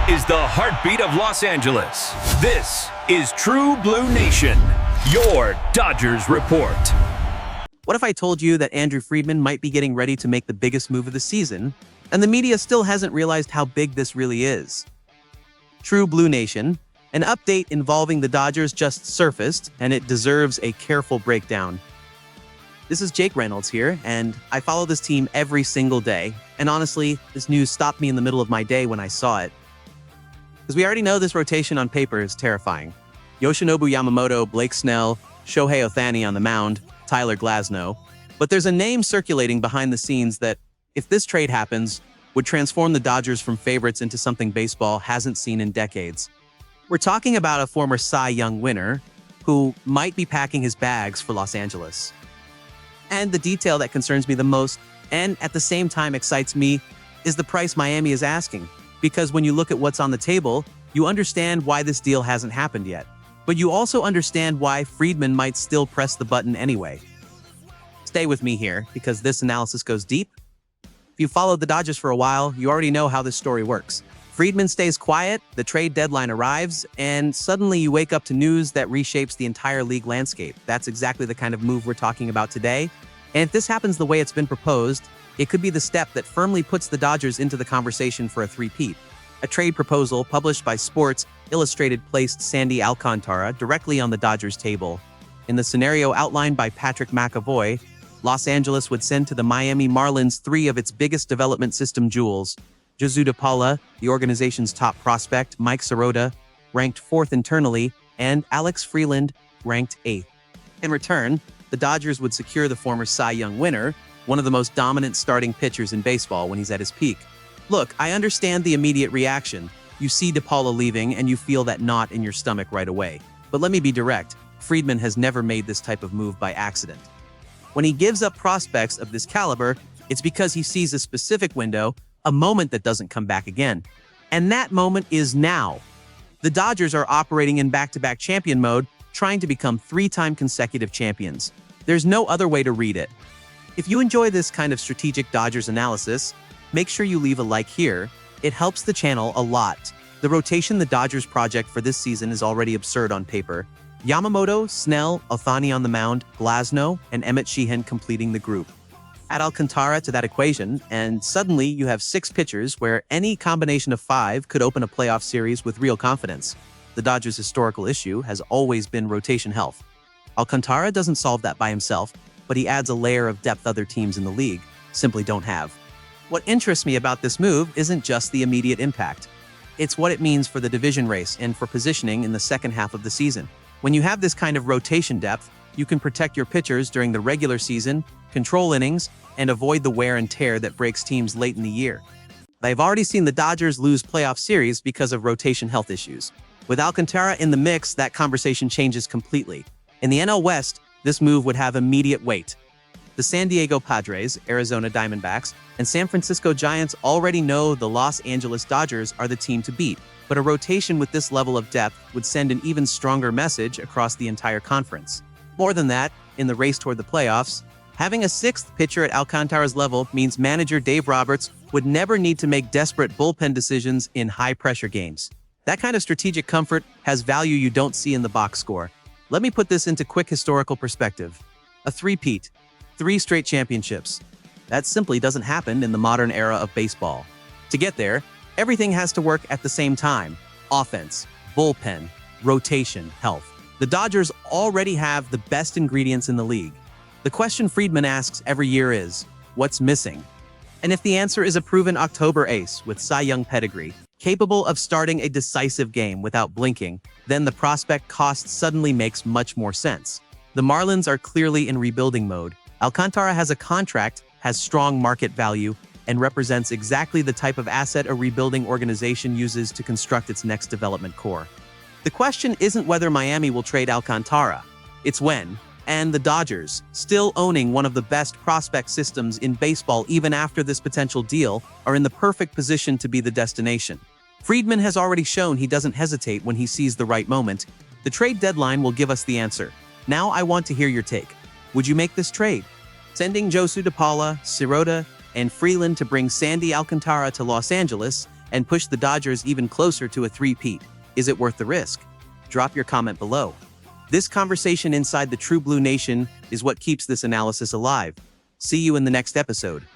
is the heartbeat of Los Angeles. This is True Blue Nation, your Dodgers report. What if I told you that Andrew Friedman might be getting ready to make the biggest move of the season, and the media still hasn't realized how big this really is? True Blue Nation, an update involving the Dodgers just surfaced, and it deserves a careful breakdown. This is Jake Reynolds here, and I follow this team every single day, and honestly, this news stopped me in the middle of my day when I saw it. Because we already know this rotation on paper is terrifying. Yoshinobu Yamamoto, Blake Snell, Shohei Ohtani on the mound, Tyler Glasnow. But there's a name circulating behind the scenes that, if this trade happens, would transform the Dodgers from favorites into something baseball hasn't seen in decades. We're talking about a former Cy Young winner who might be packing his bags for Los Angeles. And the detail that concerns me the most, and at the same time excites me, is the price Miami is asking. Because when you look at what's on the table, you understand why this deal hasn't happened yet. But you also understand why Friedman might still press the button anyway. Stay with me here, because this analysis goes deep. If you followed the Dodgers for a while, you already know how this story works. Friedman stays quiet, the trade deadline arrives, and suddenly you wake up to news that reshapes the entire league landscape. That's exactly the kind of move we're talking about today. And if this happens the way it's been proposed, it could be the step that firmly puts the Dodgers into the conversation for a three-peat. A trade proposal published by Sports Illustrated placed Sandy Alcantara directly on the Dodgers' table. In the scenario outlined by Patrick McAvoy, Los Angeles would send to the Miami Marlins three of its biggest development system jewels: Josu DePaula, the organization's top prospect; Mike Sirota, ranked fourth internally; and Alex Freeland, ranked eighth. In return, the Dodgers would secure the former Cy Young winner, one of the most dominant starting pitchers in baseball when he's at his peak. Look, I understand the immediate reaction. You see DePaula leaving and you feel that knot in your stomach right away. But let me be direct, Friedman has never made this type of move by accident. When he gives up prospects of this caliber, it's because he sees a specific window, a moment that doesn't come back again. And that moment is now. The Dodgers are operating in back-to-back champion mode, trying to become three-time consecutive champions. There's no other way to read it. If you enjoy this kind of strategic Dodgers analysis, make sure you leave a like here. It helps the channel a lot. The rotation the Dodgers project for this season is already absurd on paper. Yamamoto, Snell, Ohtani on the mound, Glasnow, and Emmett Sheehan completing the group. Add Alcantara to that equation, and suddenly you have six pitchers where any combination of five could open a playoff series with real confidence. The Dodgers' historical issue has always been rotation health. Alcantara doesn't solve that by himself, but he adds a layer of depth other teams in the league simply don't have. What interests me about this move isn't just the immediate impact. It's what it means for the division race and for positioning in the second half of the season. When you have this kind of rotation depth, you can protect your pitchers during the regular season, control innings, and avoid the wear and tear that breaks teams late in the year. I've already seen the Dodgers lose playoff series because of rotation health issues. With Alcantara in the mix, that conversation changes completely. In the NL West, this move would have immediate weight. The San Diego Padres, Arizona Diamondbacks, and San Francisco Giants already know the Los Angeles Dodgers are the team to beat, but a rotation with this level of depth would send an even stronger message across the entire conference. More than that, in the race toward the playoffs, having a sixth pitcher at Alcantara's level means manager Dave Roberts would never need to make desperate bullpen decisions in high-pressure games. That kind of strategic comfort has value you don't see in the box score. Let me put this into quick historical perspective. A three-peat, 3 straight championships. That simply doesn't happen in the modern era of baseball. To get there, everything has to work at the same time. Offense, bullpen, rotation, health. The Dodgers already have the best ingredients in the league. The question Friedman asks every year is, what's missing? And if the answer is a proven October ace with Cy Young pedigree, capable of starting a decisive game without blinking, then the prospect cost suddenly makes much more sense. The Marlins are clearly in rebuilding mode. Alcantara has a contract, has strong market value, and represents exactly the type of asset a rebuilding organization uses to construct its next development core. The question isn't whether Miami will trade Alcantara, it's when. And the Dodgers, still owning one of the best prospect systems in baseball even after this potential deal, are in the perfect position to be the destination. Friedman has already shown he doesn't hesitate when he sees the right moment. The trade deadline will give us the answer. Now I want to hear your take. Would you make this trade? Sending Josu DePaula, Sirota, and Freeland to bring Sandy Alcantara to Los Angeles and push the Dodgers even closer to a three-peat? Is it worth the risk? Drop your comment below. This conversation inside the True Blue Nation is what keeps this analysis alive. See you in the next episode.